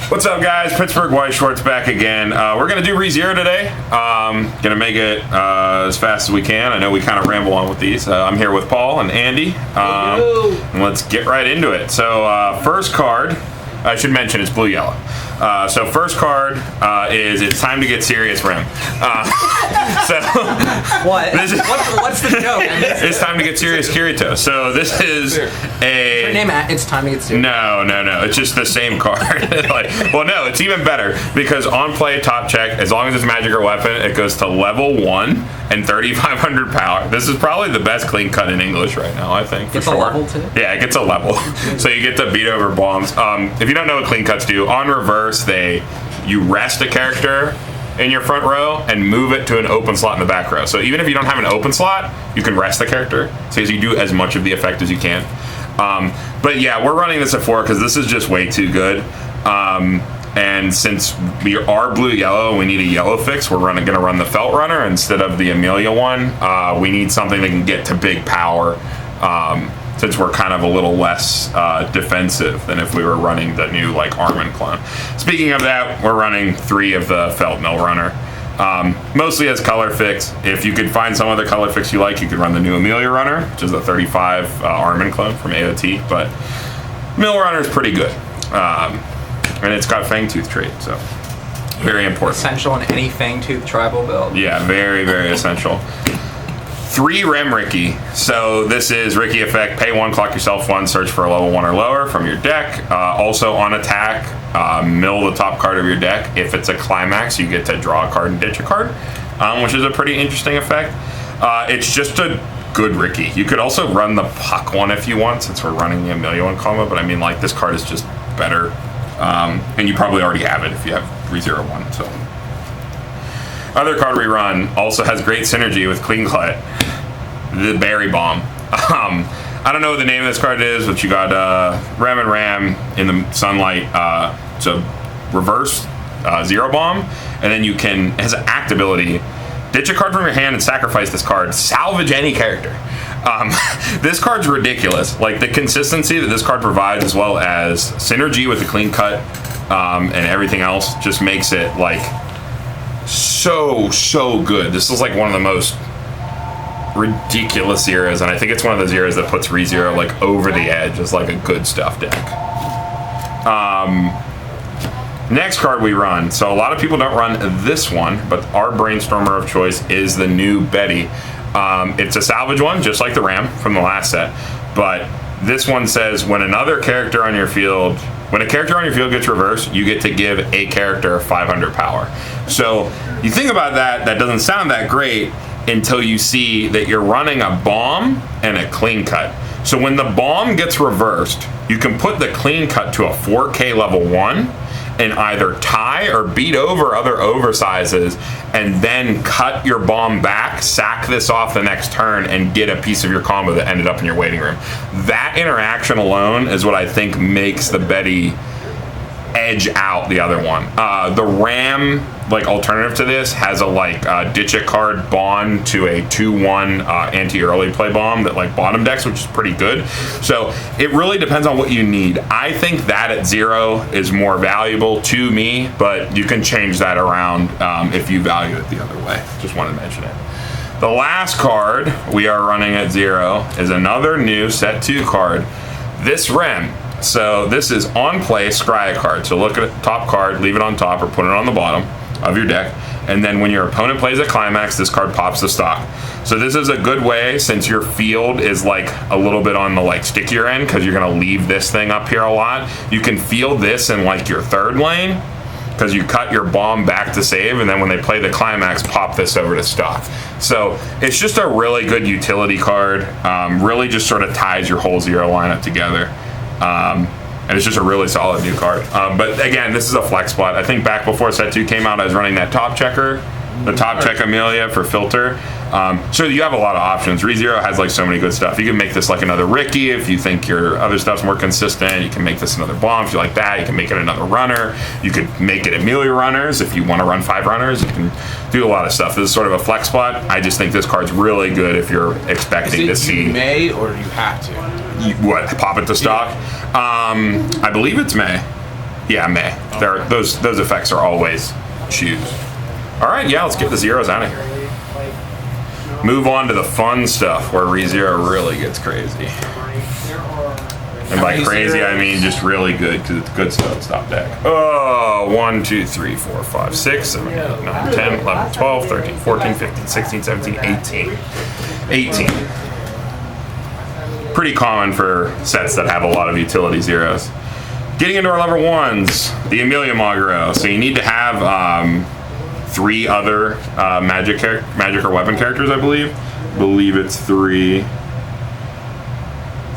What's up, guys? Pittsburgh White Shorts back again. We're going to do ReZero today. Going to make it as fast as we can. I know we kind of ramble on with these. I'm here with Paul and Andy. And let's get right into it. So first card, I should mention it's blue-yellow. So first card is It's Time to Get Serious Rim. What's the joke? It's Time to Get Serious Kirito. So this is a... Her name, It's Time to Get Serious. No. It's just the same card. No, it's even better because on play top check, as long as it's magic or weapon, it goes to level 1 and 3,500 power. This is probably the best clean cut in English right now, I think. It's a level too? Yeah, it gets a level. So you get to beat over bombs. If you don't know what clean cuts do, on reverse, you rest a character in your front row and move it to an open slot in the back row. So even if you don't have an open slot, you can rest the character. So you do as much of the effect as you can. But yeah, we're running this at 4 because this is just way too good. And since we are blue-yellow, we need a yellow fix. We're going to run the Felt Runner instead of the Emilia one. We need something that can get to big power. Since we're kind of a little less defensive than if we were running the new Carmen clone. Speaking of that, we're running 3 of the Felt Mill Runner. Mostly as color fix. If you could find some other color fix you like, you could run the new Emilia Runner, which is a 35 Armin clone from AOT, but Mill Runner is pretty good. And it's got Fangtooth trait, so very important. Essential in any Fangtooth tribal build. Yeah, very, very essential. 3 Rem Ricky. So this is Ricky effect. Pay 1, clock yourself 1, search for a level 1 or lower from your deck. Also on attack, mill the top card of your deck. If it's a climax, you get to draw a card and ditch a card, which is a pretty interesting effect. It's just a good Ricky. You could also run the Puck one if you want, since we're running the Emilia one combo, but I mean, this card is just better. And you probably already have it if you have ReZero 1, so. Other card we run also has great synergy with Clean Cut, the Berry Bomb. I don't know what the name of this card is, but you got Ram and Ram in the sunlight. It's a reverse Zero Bomb, and then it has an act ability. Ditch a card from your hand and sacrifice this card. Salvage any character. This card's ridiculous. The consistency that this card provides, as well as synergy with the Clean Cut and everything else, just makes it so good. This is one of the most ridiculous eras, and I think it's one of those eras that puts ReZero over the edge as a good stuff deck. Next card we run. So a lot of people don't run this one, but our brainstormer of choice is the new Betty. It's a salvage one, just like the Ram from the last set, but this one says when a character on your field gets reversed, you get to give a character 500 power. So you think about that, that doesn't sound that great until you see that you're running a bomb and a clean cut. So when the bomb gets reversed, you can put the clean cut to a 4K level 1 and either tie or beat over other oversizes and then cut your bomb back, sack this off the next turn, and get a piece of your combo that ended up in your waiting room. That interaction alone is what I think makes the Betty edge out the other one. The Ram, alternative to this, has a ditch a card bond to a 2/1 anti-early play bomb that bottom decks, which is pretty good. So it really depends on what you need. I think that at 0 is more valuable to me, but you can change that around if you value it the other way. Just wanted to mention it. The last card we are running at 0 is another new set 2 card. This Rem. So this is on play scry a card. So look at the top card, leave it on top or put it on the bottom of your deck, and then when your opponent plays a climax, this card pops the stock. So this is a good way, since your field is a little bit on the stickier end because you're going to leave this thing up here a lot. You can field this in your third lane because you cut your bomb back to save, and then when they play the climax, pop this over to stock. So it's just a really good utility card. Really just sort of ties your whole 0 lineup together. And it's just a really solid new card. But again, this is a flex spot. I think back before set 2 came out, I was running that top checker, the top check Emilia for filter. So you have a lot of options. ReZero has so many good stuff. You can make this another Ricky if you think your other stuff's more consistent. You can make this another bomb if you like that. You can make it another runner. You could make it Emilia runners if you want to run 5 runners. You can do a lot of stuff. This is sort of a flex spot. I just think this card's really good if you're expecting to see. You may or you have to. What, pop it to stock? I believe it's May. Yeah, May. Those effects are always choose. All right, yeah, let's get the zeros out of here. Move on to the fun stuff where ReZero really gets crazy. And by crazy, I mean just really good, because it's good stuff. Stop deck. Oh, 1, 2, 3, 4, 5, 6, 7, 8, 9, 10, 11, 12, 13, 14, 15, 16, 17, 18. 18. Pretty common for sets that have a lot of utility zeros. Getting into our level 1s, the Emilia Magro. So you need to have 3 other magic or weapon characters, I believe. I believe it's 3.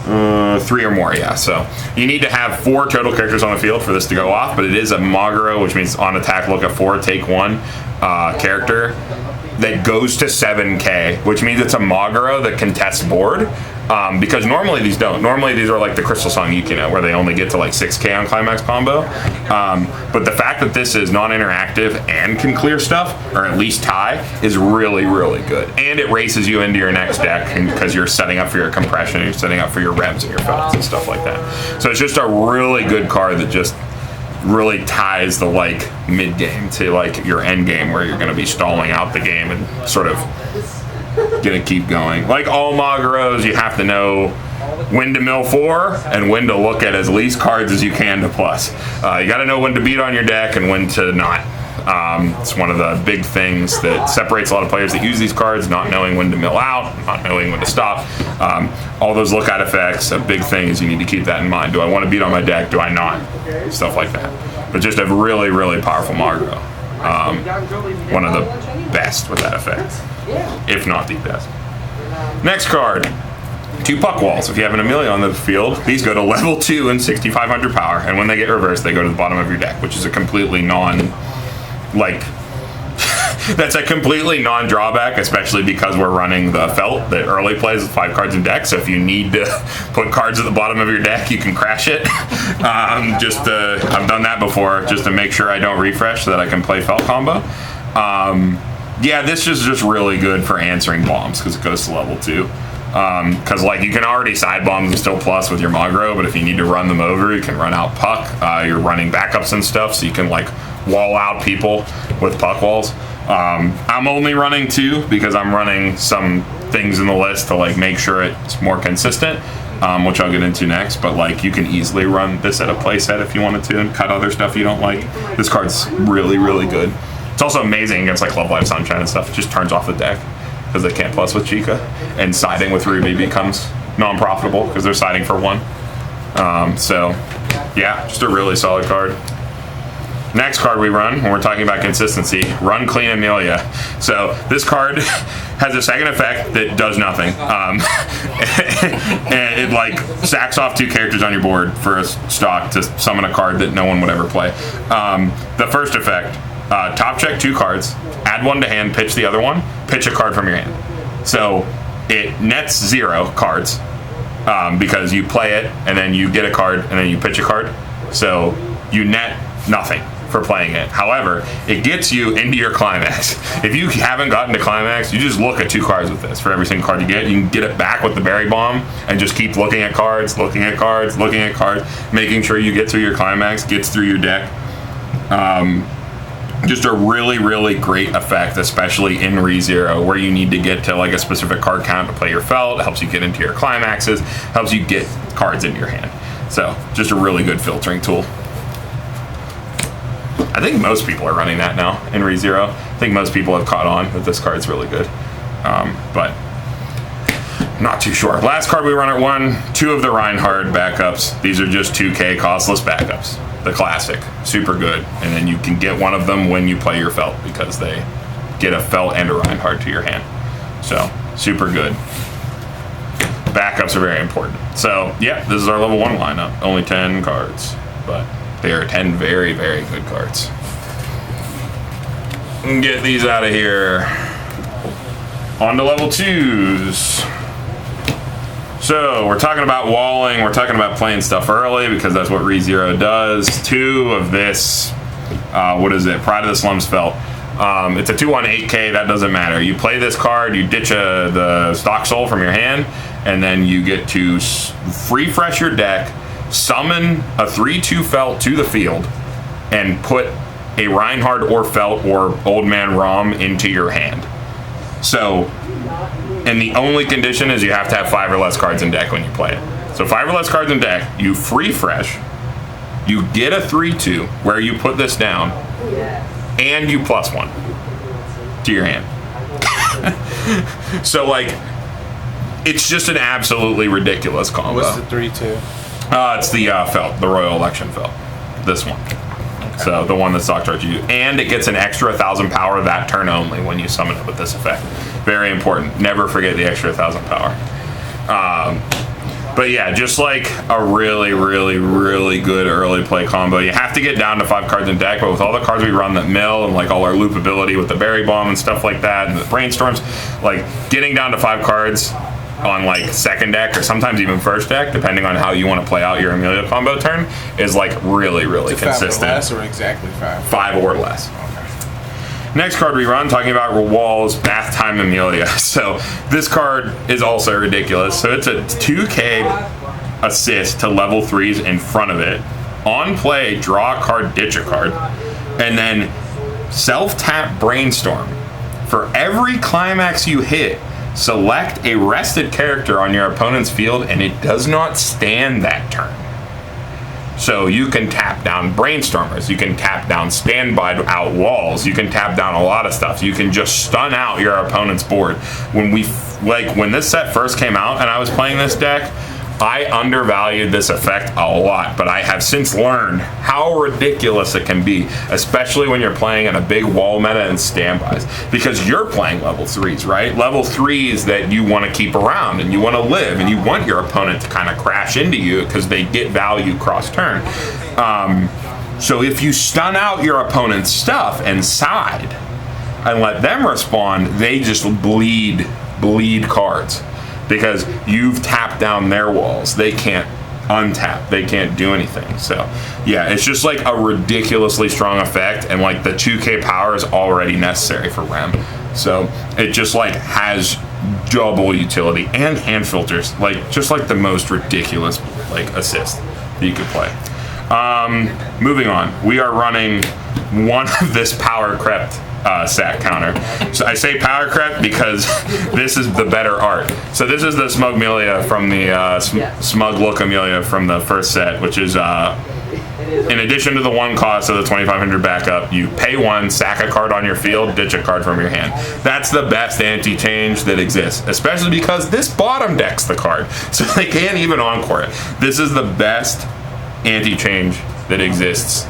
3 or more, yeah. So you need to have 4 total characters on the field for this to go off, but it is a Magro, which means on attack, look at 4, take 1 character that goes to 7k, which means it's a Magro that contests board. Because normally these don't. Normally these are like the Crystal Song Yukino, where they only get to like 6k on Climax combo. But the fact that this is non-interactive and can clear stuff, or at least tie, is really, really good. And it races you into your next deck because you're setting up for your compression, you're setting up for your revs and your felts and stuff like that. So it's just a really good card that just really ties the like mid game to like your end game, where you're going to be stalling out the game and sort of gonna keep going. Like all Magros, you have to know when to mill for and when to look at as least cards as you can to plus. You gotta know when to beat on your deck and when to not. It's one of the big things that separates a lot of players that use these cards, not knowing when to mill out, not knowing when to stop. All those lookout effects, a big thing is you need to keep that in mind. Do I want to beat on my deck? Do I not? Stuff like that. But just a really, really powerful Magro. One of the best with that effect, if not the best. Next card, 2 puck walls. If you have an Emilia on the field, these go to level 2 and 6,500 power, and when they get reversed, they go to the bottom of your deck, which is a completely that's a completely non-drawback, especially because we're running the felt that early plays with 5 cards in deck. So if you need to put cards at the bottom of your deck, you can crash it. I've done that before, just to make sure I don't refresh so that I can play felt combo. Yeah, this is just really good for answering bombs because it goes to level 2. Because like you can already side bombs and still plus with your Magro, but if you need to run them over, you can run out puck. You're running backups and stuff, so you can like wall out people with puck walls. I'm only running 2 because I'm running some things in the list to like make sure it's more consistent, which I'll get into next. But like you can easily run this at a playset if you wanted to and cut other stuff you don't like. This card's really, really good. It's also amazing against like Love Live Sunshine and stuff. It just turns off the deck because they can't plus with Chica, and siding with Ruby becomes non-profitable because they're siding for 1. So yeah, just a really solid card. Next card we run, when we're talking about consistency, run clean Emilia. So this card has a second effect that does nothing. And it like sacks off 2 characters on your board for a stock to summon a card that no one would ever play. The first effect, top check 2 cards, add 1 to hand, pitch the other one, pitch a card from your hand. So it nets 0 cards because you play it and then you get a card and then you pitch a card. So you net nothing for playing it. However, it gets you into your climax. If you haven't gotten to climax, you just look at 2 cards with this. For every single card you get, you can get it back with the berry bomb and just keep looking at cards, looking at cards, looking at cards, making sure you get through your climax, gets through your deck. Just a really, really great effect, especially in ReZero, where you need to get to like a specific card count to play your felt. It helps you get into your climaxes, helps you get cards into your hand. So just a really good filtering tool. I think most people are running that now in ReZero. I think most people have caught on that this card's really good, but not too sure. Last card we run at 1, 2 of the Reinhardt backups. These are just 2k costless backups. The classic, super good. And then you can get one of them when you play your felt because they get a felt and a Reinhardt to your hand. So super good. Backups are very important. So yeah, this is our level 1 lineup. Only 10 cards, but they are 10 very, very good cards. Get these out of here. On to level 2s. So we're talking about walling, we're talking about playing stuff early because that's what ReZero does. 2 of this, what is it? Pride of the Slums Felt. It's a 2/1 8k, that doesn't matter. You play this card, you ditch the stock soul from your hand, and then you get to refresh your deck, summon a 3/2 felt to the field, and put a Reinhardt or Felt or Old Man Rom into your hand. So, and the only condition is you have to have 5 or less cards in deck when you play it. So 5 or less cards in deck, you free fresh, you get a 3/2 where you put this down, and you +1 to your hand. So like, it's just an absolutely ridiculous combo. What's the 3/2? It's the Felt, the Royal Election Felt. This one. Okay. So the one that stock charges you. And it gets an extra 1,000 power that turn only when you summon it with this effect. Very important. Never forget the extra 1,000 power. But yeah, just like a really, really, really good early play combo. You have to get down to 5 cards in deck, but with all the cards we run that mill and like all our loop ability with the Berry Bomb and stuff like that and the Brainstorms, like getting down to 5 cards on like second deck or sometimes even first deck, depending on how you want to play out your Emilia combo turn, is like really, really consistent. 5 or less, or exactly 5? 5 or less. Okay. Next card we run, talking about walls, Bath Time Emilia. So this card is also ridiculous. So it's a 2k assist to level 3s in front of it. On play, draw a card, ditch a card, and then self-tap Brainstorm. For every climax you hit, select a rested character on your opponent's field, and it does not stand that turn. So you can tap down Brainstormers, you can tap down standby out walls, you can tap down a lot of stuff. You can just stun out your opponent's board. When this set first came out and I was playing this deck, I undervalued this effect a lot, but I have since learned how ridiculous it can be, especially when you're playing in a big wall meta and standbys, because you're playing level 3s, right? Level 3s that you want to keep around and you want to live and you want your opponent to kind of crash into you because they get value cross turn. So if you stun out your opponent's stuff and side and let them respond, they just bleed cards. Because you've tapped down their walls. They can't untap. They can't do anything. So, yeah, it's just like a ridiculously strong effect, and like the 2k power is already necessary for Rem. So it just like has double utility and hand filters, like just like the most ridiculous like assist that you could play. Moving on, we are running one of this power crept sack counter. So I say power crept because this is the better art. So this is the Smug Emilia from the Smug Look Emilia from the first set, which is in addition to the 1 cost of the 2,500 backup, you pay 1, sack a card on your field, ditch a card from your hand. That's the best anti-change that exists, especially because this bottom decks the card, so they can't even encore it. This is the best anti-change that exists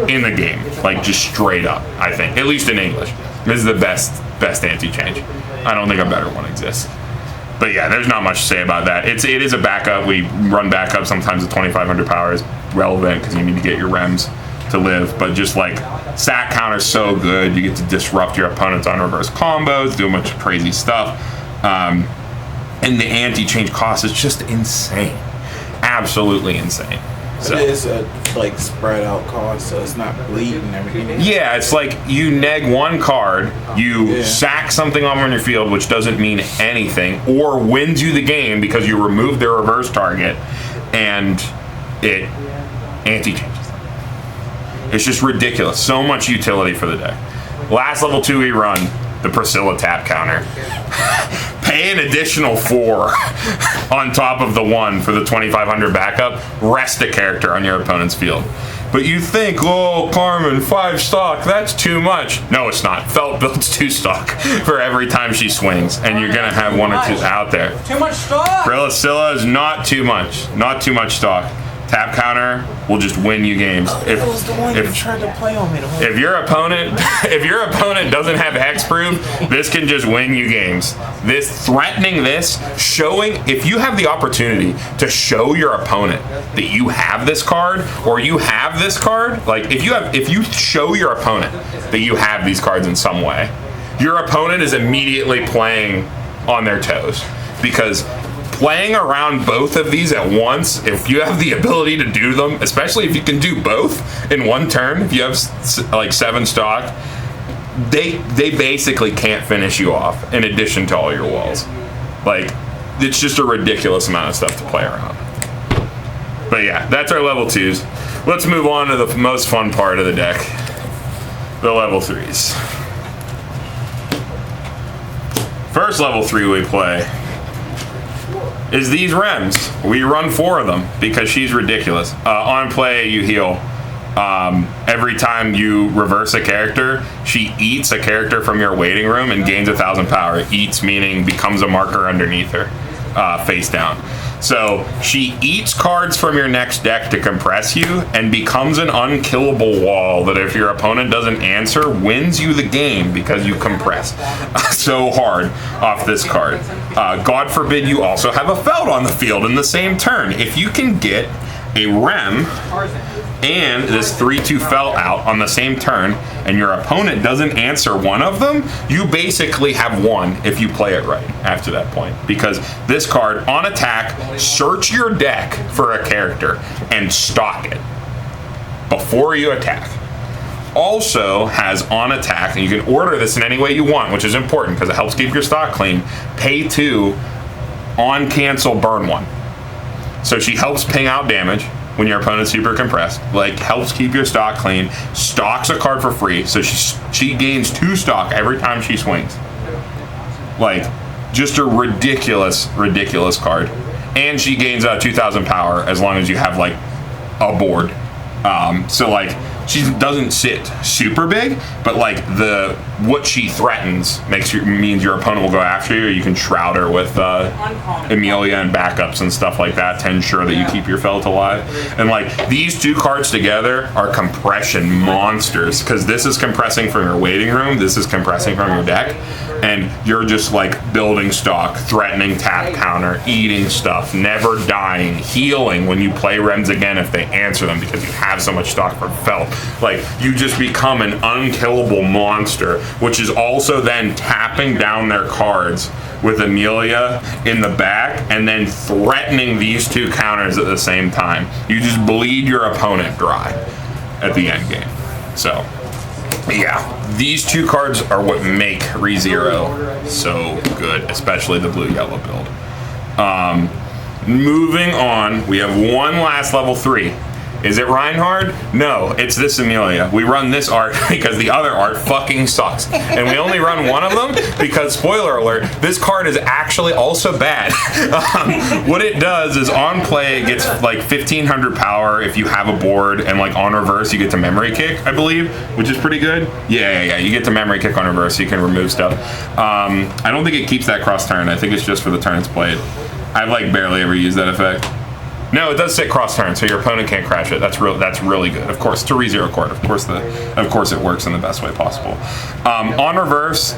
in the game, like just straight up, I think, at least in English. This is the best anti-change. I don't think a better one exists. But yeah, there's not much to say about that. It is a backup. We run backup. Sometimes the 2,500 power is relevant because you need to get your rems to live. But just like sack counter's so good, you get to disrupt your opponent's on reverse combos, do a bunch of crazy stuff, and the anti-change cost is just insane, absolutely insane. So. It is a like spread out cost, so it's not bleeding and everything. Yeah, it's like you neg 1 card, you sack something on your field, which doesn't mean anything, or wins you the game because you remove their reverse target, and it anti-changes them. It's just ridiculous. So much utility for the deck. Last level 2 we run, the Priscilla tap counter. Pay an additional 4 on top of the 1 for the 2,500 backup. Rest a character on your opponent's field. But you think, oh, Carmen, 5 stock, that's too much. No, it's not. Felt builds 2 stock for every time she swings, and you're gonna have 1 or 2 out there. Too much stock. Priscilla is not too much. Not too much stock. Tap counter will just win you games. It was the one you tried to play on me. If your opponent doesn't have hexproof, this can just win you games. This threatening this, showing, if you have the opportunity to show your opponent that you have this card or you have this card, like if you show your opponent that you have these cards in some way, your opponent is immediately playing on their toes, because playing around both of these at once, if you have the ability to do them, especially if you can do both in one turn, if you have like 7 stock, they basically can't finish you off in addition to all your walls. Like, it's just a ridiculous amount of stuff to play around. But yeah, that's our level 2s. let's move on to the most fun part of the deck. The level 3s. First level 3 we play is these Rems. We run 4 of them because she's ridiculous. On play, you heal. Every time you reverse a character, she eats a character from your waiting room and gains 1,000 power. Eats meaning becomes a marker underneath her, face down. So she eats cards from your next deck to compress you and becomes an unkillable wall that if your opponent doesn't answer, wins you the game because you compress so hard off this card. God forbid you also have a Feld on the field in the same turn. If you can get a Rem and this 3/2 Felt out on the same turn and your opponent doesn't answer one of them, you basically have won if you play it right after that point. Because this card, on attack, search your deck for a character and stock it before you attack. Also has on attack, and you can order this in any way you want, which is important because it helps keep your stock clean. Pay 2, on cancel, burn 1. So she helps ping out damage when your opponent's super compressed, like helps keep your stock clean, stocks a card for free, so she gains 2 stock every time she swings. Like, just a ridiculous card. And she gains 2,000 power as long as you have like a board. So like, she doesn't sit super big, but like what she threatens means your opponent will go after you. You can shroud her with Emilia and backups and stuff like that to ensure that you keep your Felt alive. And like these 2 cards together are compression monsters because this is compressing from your waiting room, this is compressing from your deck, and you're just like building stock, threatening tap counter, eating stuff, never dying, healing when you play Rems again if they answer them because you have so much stock for Felt. Like, you just become an unkillable monster, which is also then tapping down their cards with Emilia in the back and then threatening these 2 counters at the same time. You just bleed your opponent dry at the end game. So, yeah, these 2 cards are what make ReZero so good, especially the blue-yellow build. Moving on, we have one last level 3. Is it Reinhard? No, it's this Emilia. We run this art because the other art fucking sucks. And we only run one of them because, spoiler alert, this card is actually also bad. What it does is on play, it gets like 1,500 power if you have a board, and like on reverse, you get to memory kick, I believe, which is pretty good. Yeah, you get to memory kick on reverse, so you can remove stuff. I don't think it keeps that cross turn. I think it's just for the turn it's played. I've like barely ever used that effect. No, it does sit cross turn, so your opponent can't crash it. That's really good. Of course, to ReZero card. Of course it works in the best way possible. On reverse,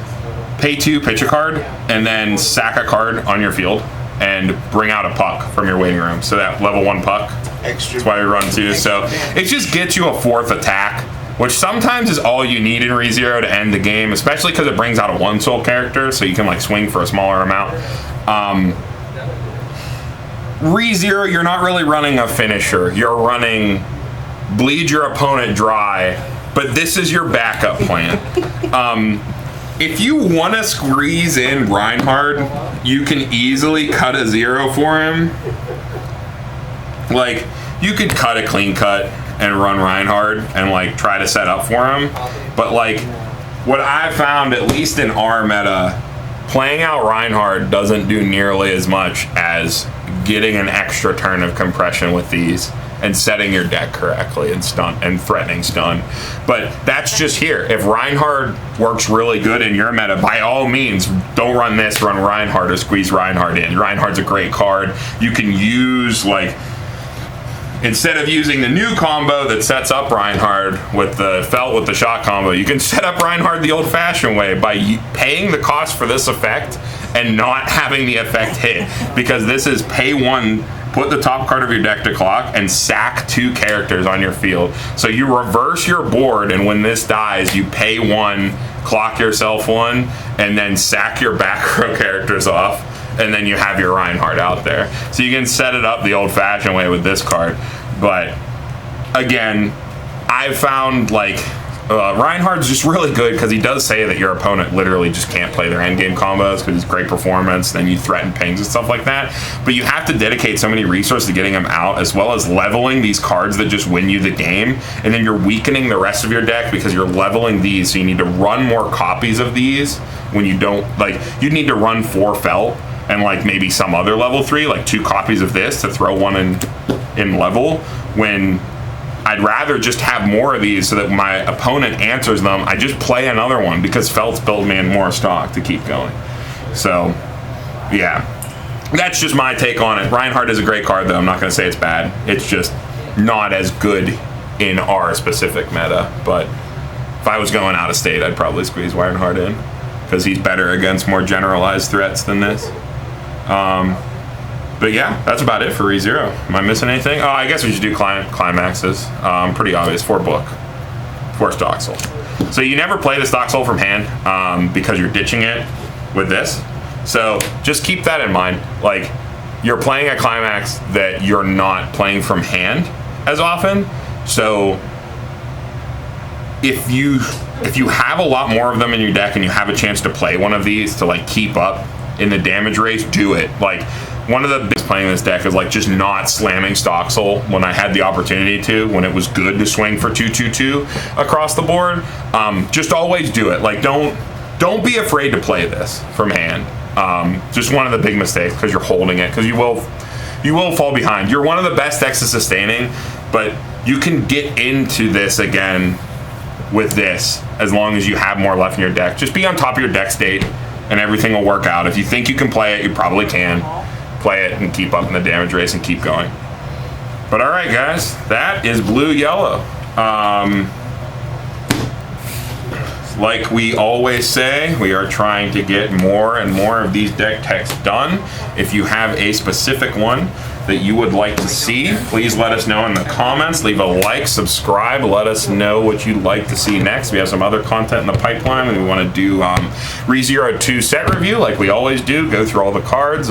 pay 2, pitch a card, and then sack a card on your field and bring out a puck from your waiting room. So that level 1 puck. Extra. That's why we run 2. So it just gets you a 4th attack, which sometimes is all you need in ReZero to end the game, especially because it brings out a 1-soul character, so you can like swing for a smaller amount. ReZero, you're not really running a finisher. You're running bleed your opponent dry, but this is your backup plan. If you want to squeeze in Reinhard, you can easily cut a 0 for him. Like, you could cut a clean cut and run Reinhard and like try to set up for him. But like, what I found, at least in our meta, playing out Reinhard doesn't do nearly as much as getting an extra turn of compression with these and setting your deck correctly and threatening stun. But that's just here. If Reinhard works really good in your meta, by all means, don't run this, run Reinhard or squeeze Reinhard in. Reinhard's a great card. You can use, like, instead of using the new combo that sets up Reinhard with the Felt with the shot combo, you can set up Reinhard the old-fashioned way by paying the cost for this effect and not having the effect hit. Because this is pay 1, put the top card of your deck to clock, and sack 2 characters on your field. So you reverse your board, and when this dies, you pay 1, clock yourself 1, and then sack your back row characters off, and then you have your Reinhard out there. So you can set it up the old-fashioned way with this card. But again, I've found, like, Reinhardt's just really good because he does say that your opponent literally just can't play their endgame combos because he's great performance, then you threaten pings and stuff like that. But you have to dedicate so many resources to getting him out, as well as leveling these cards that just win you the game, and then you're weakening the rest of your deck because you're leveling these, so you need to run more copies of these when you don't, like, you need to run 4 Felt and like maybe some other level 3, like 2 copies of this to throw one in level, when I'd rather just have more of these so that my opponent answers them. I just play another one because Felt's build me in more stock to keep going. So, yeah. That's just my take on it. Reinhardt is a great card, though. I'm not going to say it's bad. It's just not as good in our specific meta. But if I was going out of state, I'd probably squeeze Reinhardt in because he's better against more generalized threats than this. But yeah, that's about it for ReZero. Am I missing anything? Oh, I guess we should do Climaxes. Pretty obvious. 4 book. 4 Stock Soul. So you never play the Stock Soul from hand because you're ditching it with this. So just keep that in mind. Like, you're playing a Climax that you're not playing from hand as often. So if you have a lot more of them in your deck and you have a chance to play one of these to like keep up in the damage race, do it. Like, one of the biggest playing this deck is like just not slamming Stock Soul when I had the opportunity to, when it was good to swing for 2/2/2 across the board. Just always do it. Like, don't be afraid to play this from hand. Just one of the big mistakes because you're holding it, because you will fall behind. You're one of the best decks at sustaining, but you can get into this again with this as long as you have more left in your deck. Just be on top of your deck state and everything will work out. If you think you can play it, you probably can. Play it and keep up in the damage race and keep going. But all right, guys, that is blue-yellow. Like we always say, we are trying to get more and more of these deck techs done. If you have a specific one that you would like to see, please let us know in the comments. Leave a like, subscribe, let us know what you'd like to see next. We have some other content in the pipeline. We want to do ReZero 2 set review like we always do, go through all the cards,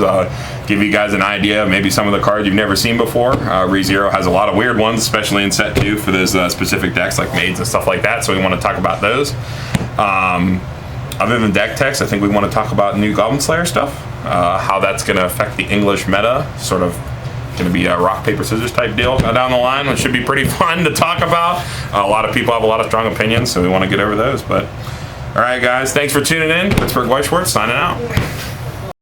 give you guys an idea of maybe some of the cards you've never seen before. ReZero has a lot of weird ones, especially in set 2 for those specific decks like Maids and stuff like that, so we want to talk about those. Other than deck techs, I think we want to talk about new Goblin Slayer stuff, how that's going to affect the English meta, sort of going to be a rock, paper, scissors type deal down the line, which should be pretty fun to talk about. A lot of people have a lot of strong opinions, so we want to get over those. But all right, guys, thanks for tuning in. Pittsburgh White Schwartz signing out.